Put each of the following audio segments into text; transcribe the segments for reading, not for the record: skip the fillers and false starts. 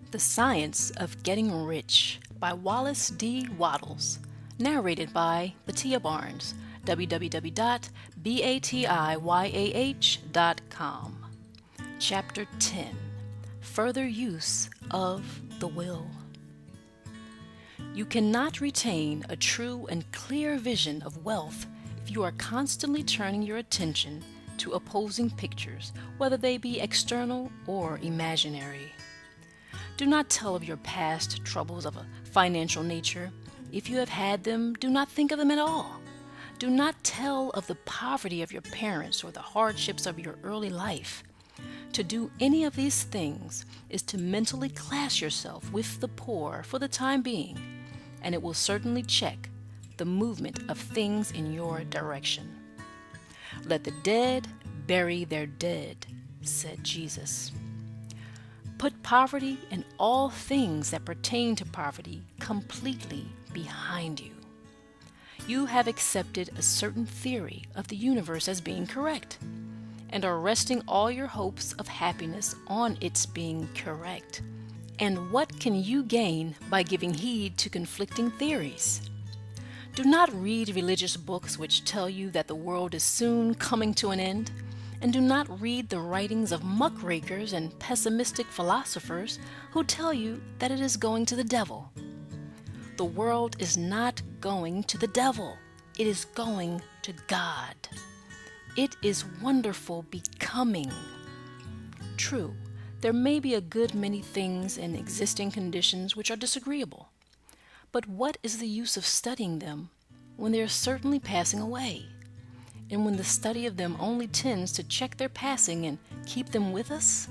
The Science of Getting Rich by Wallace D. Wattles. Narrated by Batia Barnes. www.batiyah.com. Chapter 10. Further Use of the Will. You cannot retain a true and clear vision of wealth if you are constantly turning your attention to opposing pictures, whether they be external or imaginary. Do not tell of your past troubles of a financial nature. If you have had them, do not think of them at all. Do not tell of the poverty of your parents or the hardships of your early life. To do any of these things is to mentally class yourself with the poor for the time being, and it will certainly check the movement of things in your direction. Let the dead bury their dead, said Jesus. Put poverty and all things that pertain to poverty completely behind you. You have accepted a certain theory of the universe as being correct, and are resting all your hopes of happiness on its being correct. And what can you gain by giving heed to conflicting theories? Do not read religious books which tell you that the world is soon coming to an end, and do not read the writings of muckrakers and pessimistic philosophers who tell you that it is going to the devil. The world is not going to the devil. It is going to God. It is wonderful becoming. True, there may be a good many things in existing conditions which are disagreeable. But what is the use of studying them when they are certainly passing away, and when the study of them only tends to check their passing and keep them with us?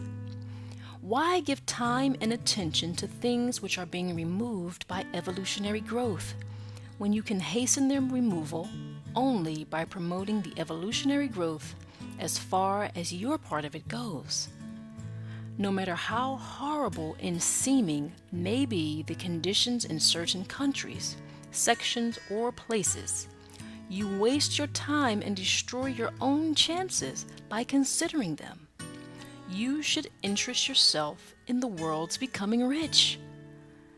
Why give time and attention to things which are being removed by evolutionary growth, when you can hasten their removal only by promoting the evolutionary growth as far as your part of it goes? No matter how horrible in seeming may be the conditions in certain countries, sections, or places, you waste your time and destroy your own chances by considering them. You should interest yourself in the world's becoming rich.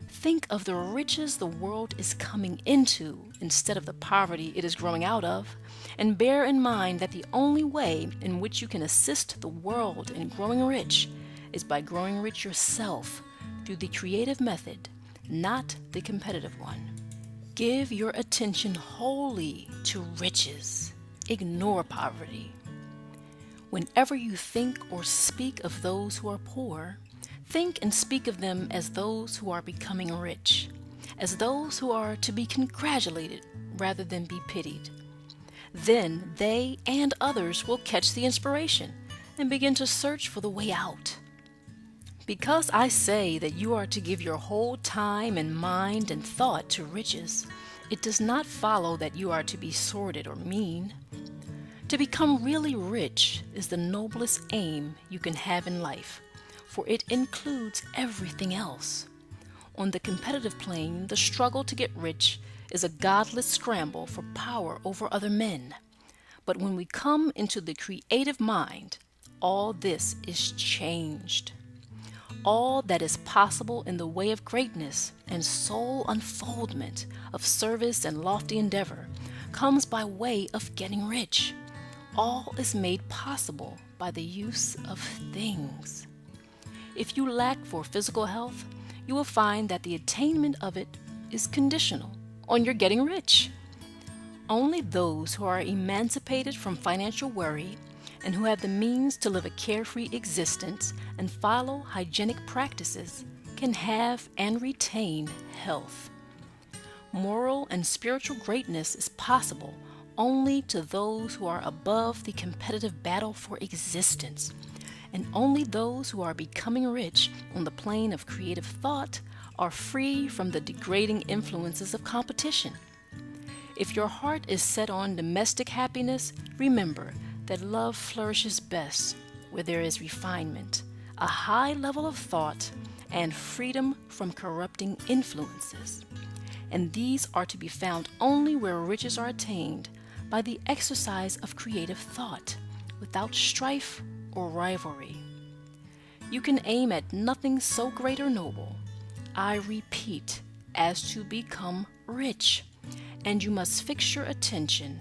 Think of the riches the world is coming into instead of the poverty it is growing out of, and bear in mind that the only way in which you can assist the world in growing rich is by growing rich yourself through the creative method, not the competitive one. Give your attention wholly to riches. Ignore poverty. Whenever you think or speak of those who are poor, think and speak of them as those who are becoming rich, as those who are to be congratulated rather than be pitied. Then they and others will catch the inspiration and begin to search for the way out. Because I say that you are to give your whole time and mind and thought to riches, it does not follow that you are to be sordid or mean. To become really rich is the noblest aim you can have in life, for it includes everything else. On the competitive plane, the struggle to get rich is a godless scramble for power over other men. But when we come into the creative mind, all this is changed. All that is possible in the way of greatness and soul unfoldment, of service and lofty endeavor, comes by way of getting rich. All is made possible by the use of things. If you lack for physical health, you will find that the attainment of it is conditional on your getting rich. Only those who are emancipated from financial worry and who have the means to live a carefree existence and follow hygienic practices can have and retain health. Moral and spiritual greatness is possible only to those who are above the competitive battle for existence, and only those who are becoming rich on the plane of creative thought are free from the degrading influences of competition. If your heart is set on domestic happiness, remember that love flourishes best where there is refinement, a high level of thought, and freedom from corrupting influences. And these are to be found only where riches are attained by the exercise of creative thought, without strife or rivalry. You can aim at nothing so great or noble, I repeat, as to become rich, and you must fix your attention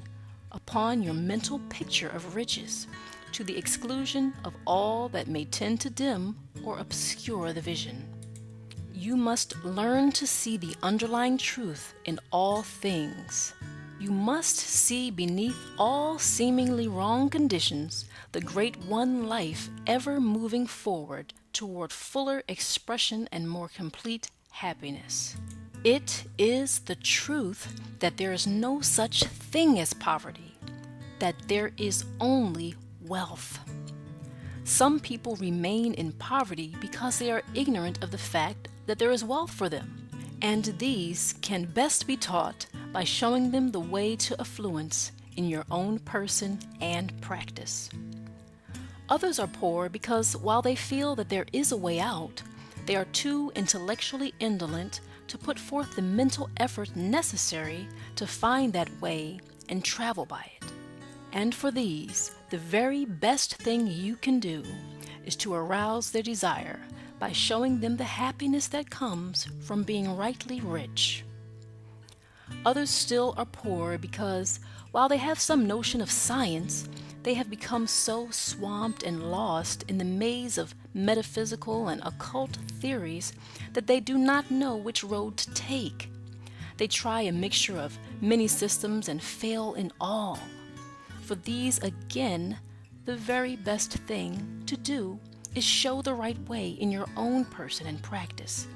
upon your mental picture of riches, to the exclusion of all that may tend to dim or obscure the vision. You must learn to see the underlying truth in all things. You must see beneath all seemingly wrong conditions the great one life ever moving forward toward fuller expression and more complete happiness. It is the truth that there is no such thing as poverty, that there is only wealth. Some people remain in poverty because they are ignorant of the fact that there is wealth for them, and these can best be taught by showing them the way to affluence in your own person and practice. Others are poor because while they feel that there is a way out, they are too intellectually indolent to put forth the mental effort necessary to find that way and travel by it. And for these, the very best thing you can do is to arouse their desire by showing them the happiness that comes from being rightly rich. Others still are poor because, while they have some notion of science, they have become so swamped and lost in the maze of metaphysical and occult theories that they do not know which road to take. They try a mixture of many systems and fail in all. For these, again, the very best thing to do is show the right way in your own person and practice.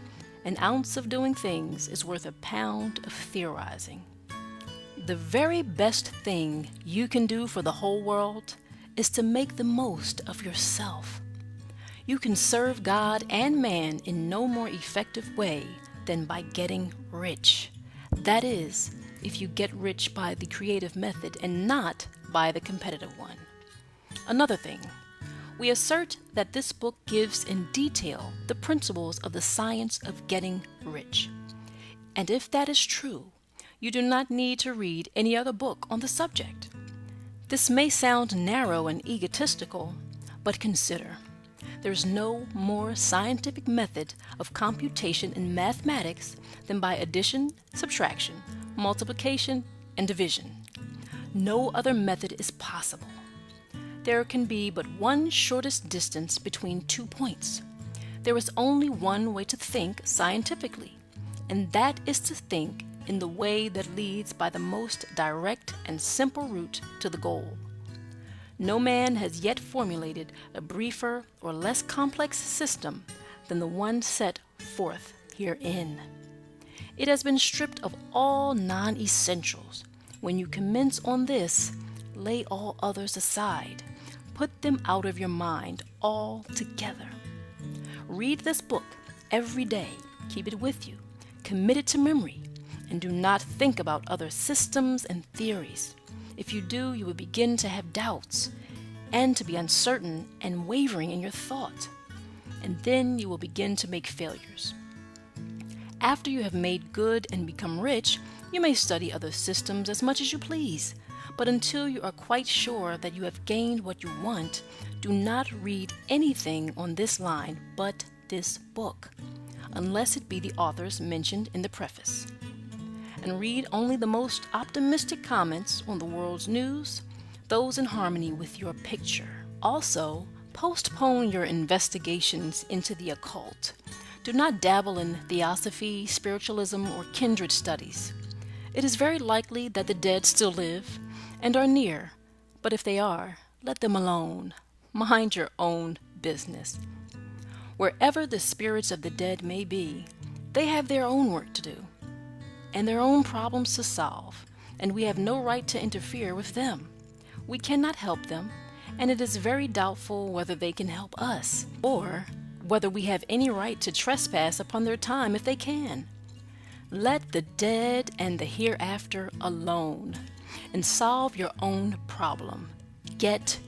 An ounce of doing things is worth a pound of theorizing. The very best thing you can do for the whole world is to make the most of yourself. You can serve God and man in no more effective way than by getting rich. That is, if you get rich by the creative method and not by the competitive one. Another thing, we assert that this book gives in detail the principles of the science of getting rich. And if that is true, you do not need to read any other book on the subject. This may sound narrow and egotistical, but consider, there's no more scientific method of computation in mathematics than by addition, subtraction, multiplication, and division. No other method is possible. There can be but one shortest distance between 2 points. There is only one way to think scientifically, and that is to think in the way that leads by the most direct and simple route to the goal. No man has yet formulated a briefer or less complex system than the one set forth herein. It has been stripped of all non-essentials. When you commence on this, lay all others aside. Put them out of your mind altogether. Read this book every day. Keep it with you. Commit it to memory. And do not think about other systems and theories. If you do, you will begin to have doubts and to be uncertain and wavering in your thought. And then you will begin to make failures. After you have made good and become rich, you may study other systems as much as you please. But until you are quite sure that you have gained what you want, do not read anything on this line but this book, unless it be the authors mentioned in the preface. And read only the most optimistic comments on the world's news, those in harmony with your picture. Also, postpone your investigations into the occult. Do not dabble in theosophy, spiritualism, or kindred studies. It is very likely that the dead still live and are near, but if they are, let them alone. Mind your own business. Wherever the spirits of the dead may be, they have their own work to do and their own problems to solve, and we have no right to interfere with them. We cannot help them, and it is very doubtful whether they can help us, or whether we have any right to trespass upon their time if they can. Let the dead and the hereafter alone, and solve your own problem. Get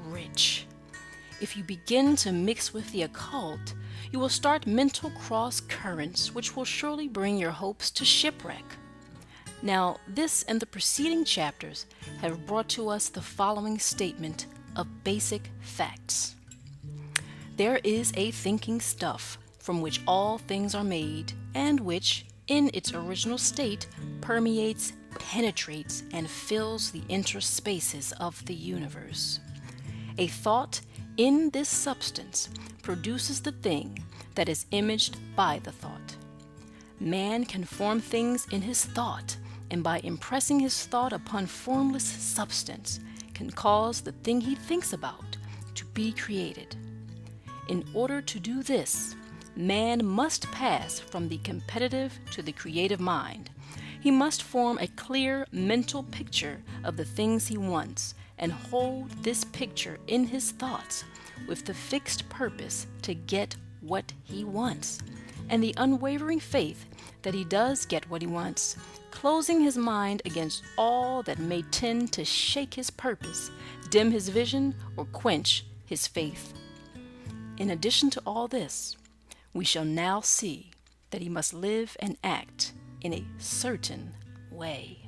rich. If you begin to mix with the occult, you will start mental cross currents which will surely bring your hopes to shipwreck. Now, this and the preceding chapters have brought to us the following statement of basic facts. There is a thinking stuff from which all things are made, and which, in its original state, permeates, penetrates, and fills the interspaces of the universe. A thought in this substance produces the thing that is imaged by the thought. Man can form things in his thought, and by impressing his thought upon formless substance, can cause the thing he thinks about to be created. In order to do this, man must pass from the competitive to the creative mind. He must form a clear mental picture of the things he wants and hold this picture in his thoughts with the fixed purpose to get what he wants, and the unwavering faith that he does get what he wants, closing his mind against all that may tend to shake his purpose, dim his vision, or quench his faith. In addition to all this, we shall now see that he must live and act in a certain way.